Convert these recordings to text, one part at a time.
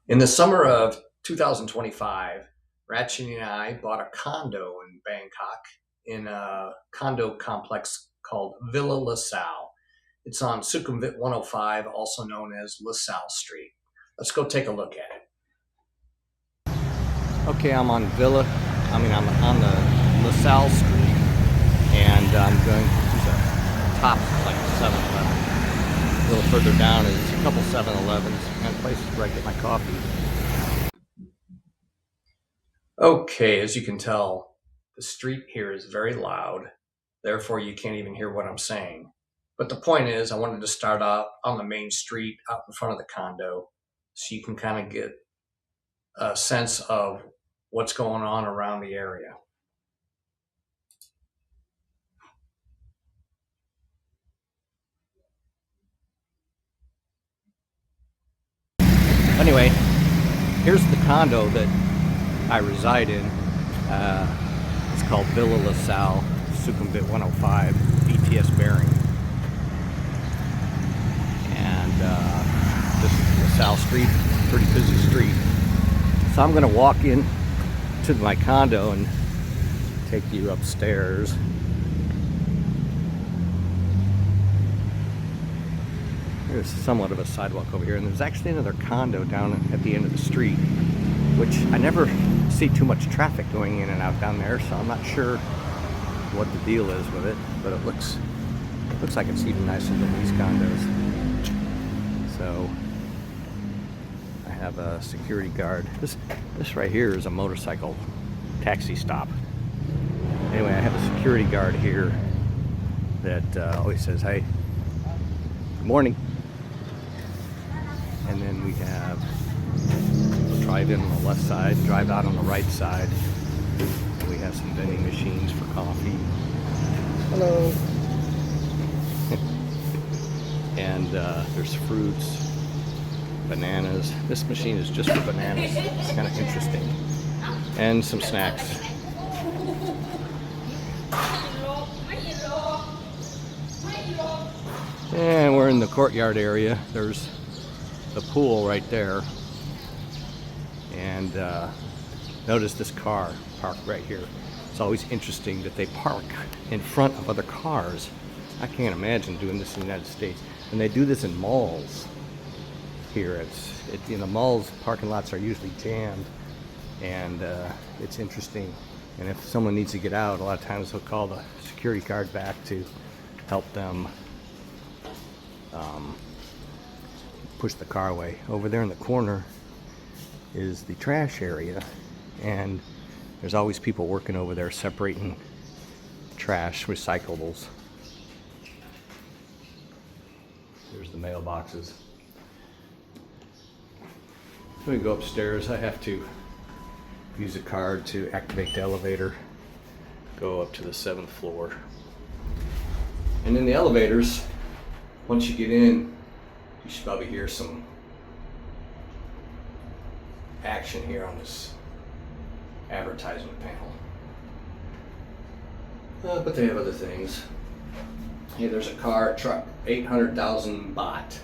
In the summer of 2025, Ratchet and I bought a condo in Bangkok in a condo complex called Villa Lasalle. It's on Sukhumvit 105, also known as LaSalle Street. Let's go take a look at it. Okay, I'm on I'm on the LaSalle Street, and I'm going to the top like 7-Eleven. A little further down is a couple 7-Elevens and places where I get my coffee. Okay, as you can tell, the street here is very loud, therefore you can't even hear what I'm saying. But the point is, I wanted to start out on the main street out in front of the condo so you can kind of get a sense of what's going on around the area. Anyway, here's the condo that I reside in. It's called Villa Lasalle, Sukhumvit 105, BTS bearing. And this is LaSalle Street, pretty busy street. So I'm going to walk in to my condo and take you upstairs. There's somewhat of a sidewalk over here, and there's actually another condo down at the end of the street, which I never see too much traffic going in and out down there, so I'm not sure what the deal is with it, but it looks like it's even nicer than these condos. So I have a security guard. This right here is a motorcycle taxi stop. Anyway, I have a security guard here that always says, "Hey, good morning." And then we have drive in on the left side, drive out on the right side. We have some vending machines for coffee. Hello. And there's fruits, bananas. This machine is just for bananas. It's kind of interesting. And some snacks. And we're in the courtyard area. There's the pool right there. And notice this car parked right here. It's always interesting that they park in front of other cars. I can't imagine doing this in the United States. And they do this in malls here. You know, malls parking lots are usually jammed, and it's interesting. And if someone needs to get out, a lot of times they'll call the security guard back to help them push the car away. Over there in the corner is the trash area, and there's always people working over there separating trash, recyclables. There's the mailboxes. When we go upstairs, I have to use a card to activate the elevator, go up to the 7th floor. And in the elevators, once you get in, you should probably hear some action here on this advertisement panel. But they have other things. Hey, there's a car, a truck, 800,000 baht.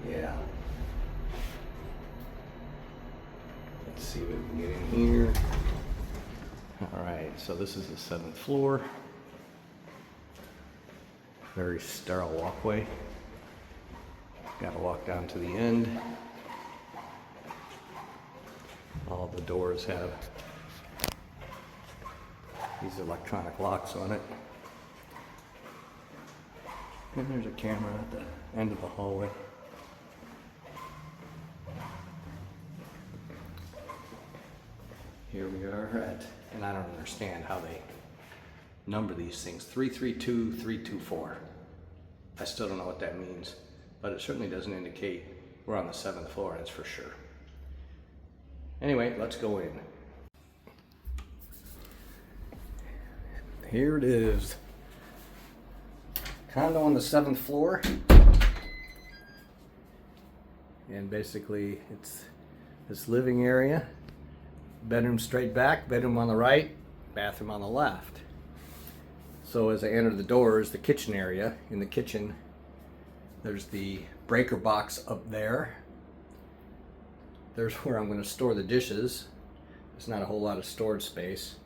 Yeah. Let's see what we can get in here. Alright, so this is the 7th floor. Very sterile walkway. Gotta walk down to the end. All the doors have these electronic locks on it. And there's a camera at the end of the hallway. Here we are at, and I don't understand how they number these things, 332, 324. I still don't know what that means, but it certainly doesn't indicate we're on the 7th floor, that's for sure. Anyway, let's go in. Here it is. Condo on the 7th floor. And basically it's this living area, bedroom straight back, bedroom on the right, bathroom on the left. So as I enter the door is the kitchen area. In the kitchen, there's the breaker box up there there's where I'm going to store the dishes. There's not a whole lot of storage space.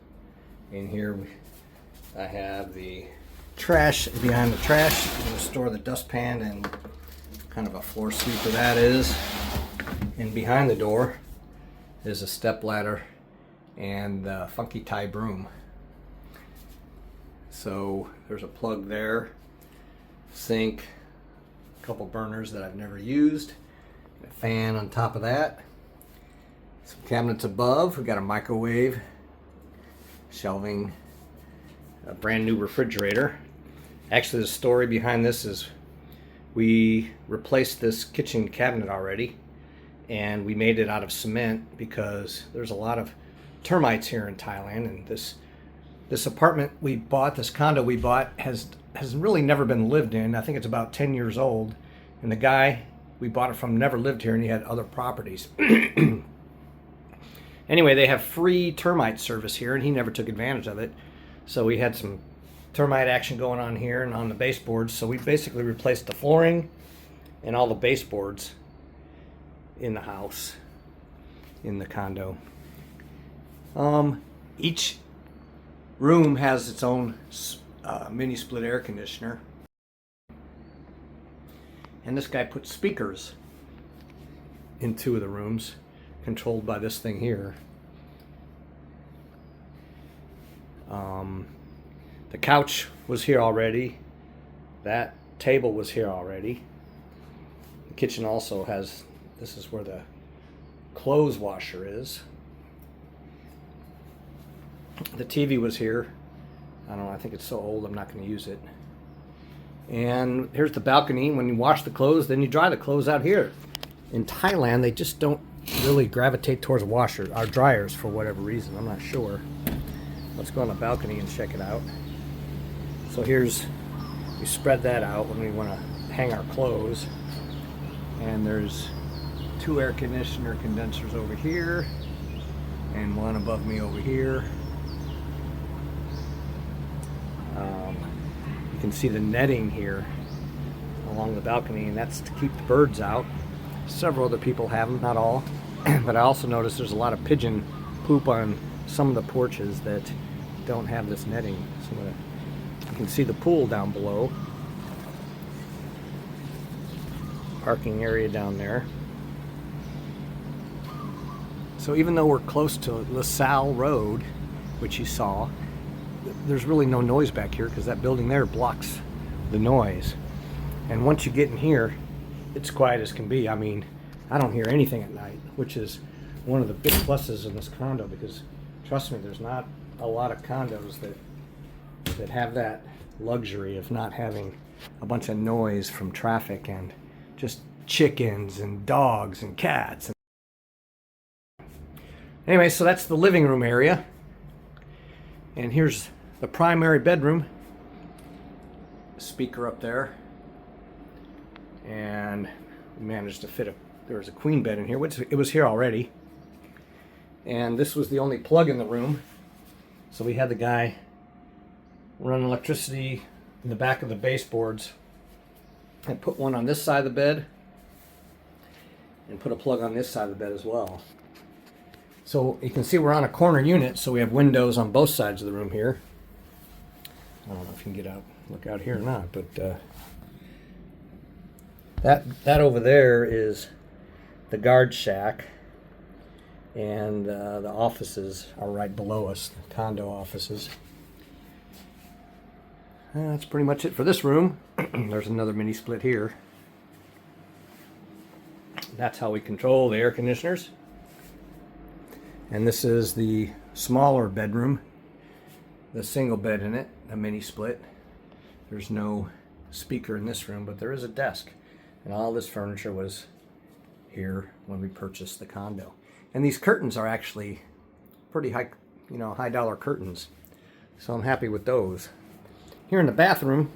In here I have the trash. Behind the trash, I'm going to store the dustpan and kind of a floor sweeper that is. And behind the door is a step ladder and the funky tie broom. So there's a plug there, sink, a couple burners that I've never used, a fan on top of that, some cabinets above. We got a microwave, shelving, a brand new refrigerator. Actually, the story behind this is we replaced this kitchen cabinet already, and we made it out of cement because there's a lot of termites here in Thailand, and this apartment we bought, this condo we bought, has really never been lived in. I think it's about 10 years old, and the guy we bought it from never lived here, and he had other properties. Anyway, they have free termite service here, and he never took advantage of it. So we had some termite action going on here and on the baseboards. So we basically replaced the flooring and all the baseboards in the house, in the condo. Each room has its own mini split air conditioner, and this guy put speakers in 2 of the rooms, controlled by this thing here. The couch was here already. That table was here already. The kitchen also has, this is where the clothes washer is. The TV was here. I don't know, I think it's so old I'm not going to use it. And here's the balcony. When you wash the clothes, then you dry the clothes out here. In Thailand, they just don't really gravitate towards washers or dryers for whatever reason. I'm not sure. Let's go on the balcony and check it out. So here's, we spread that out when we want to hang our clothes. And there's 2 air conditioner condensers over here and 1 above me over here. You can see the netting here along the balcony, and that's to keep the birds out. Several other people have them, not all. But I also noticed there's a lot of pigeon poop on some of the porches that don't have this netting. You can see the pool down below. Parking area down there. So even though we're close to LaSalle Road, which you saw, there's really no noise back here because that building there blocks the noise. And once you get in here, it's quiet as can be. I mean, I don't hear anything at night, which is one of the big pluses in this condo, because trust me, there's not a lot of condos that have that luxury of not having a bunch of noise from traffic and just chickens and dogs and cats. Anyway, so that's the living room area. And here's the primary bedroom. Speaker up there. And we managed to fit there was a queen bed in here, which it was here already. And this was the only plug in the room. So we had the guy run electricity in the back of the baseboards and put one on this side of the bed and put a plug on this side of the bed as well. So you can see we're on a corner unit, so we have windows on both sides of the room here. I don't know if you can get out, look out here or not, but that over there is the guard shack, and the offices are right below us, the condo offices. That's pretty much it for this room. There's another mini split here. That's how we control the air conditioners. And this is the smaller bedroom, the single bed in it, a mini split. There's no speaker in this room, but there is a desk. And all this furniture was here when we purchased the condo. And these curtains are actually pretty high, high dollar curtains. So I'm happy with those. Here in the bathroom,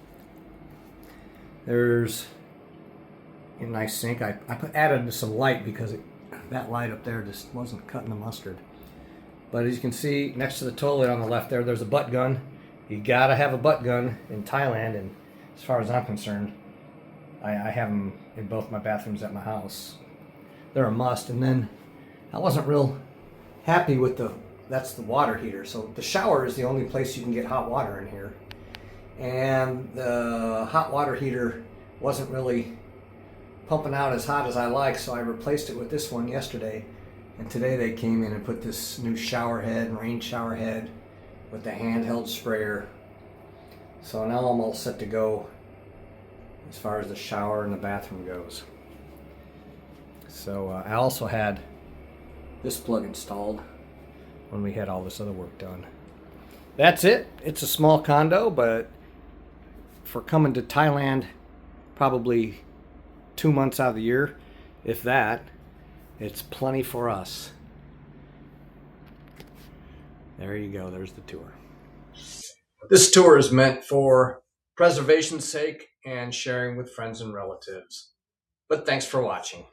there's a nice sink. I added some light because that light up there just wasn't cutting the mustard. But as you can see, next to the toilet on the left there's a butt gun. You gotta have a butt gun in Thailand, and as far as I'm concerned, I have them in both my bathrooms at my house. They're a must. And then I wasn't real happy with that's the water heater. So the shower is the only place you can get hot water in here. And the hot water heater wasn't really pumping out as hot as I like, so I replaced it with this one yesterday. And today they came in and put this new shower head and rain shower head with the handheld sprayer. So now I'm all set to go as far as the shower and the bathroom goes. So I also had this plug installed when we had all this other work done. That's it. It's a small condo, but for coming to Thailand probably 2 months out of the year, if that, it's plenty for us. There you go. There's the tour. This tour is meant for preservation's sake and sharing with friends and relatives. But thanks for watching.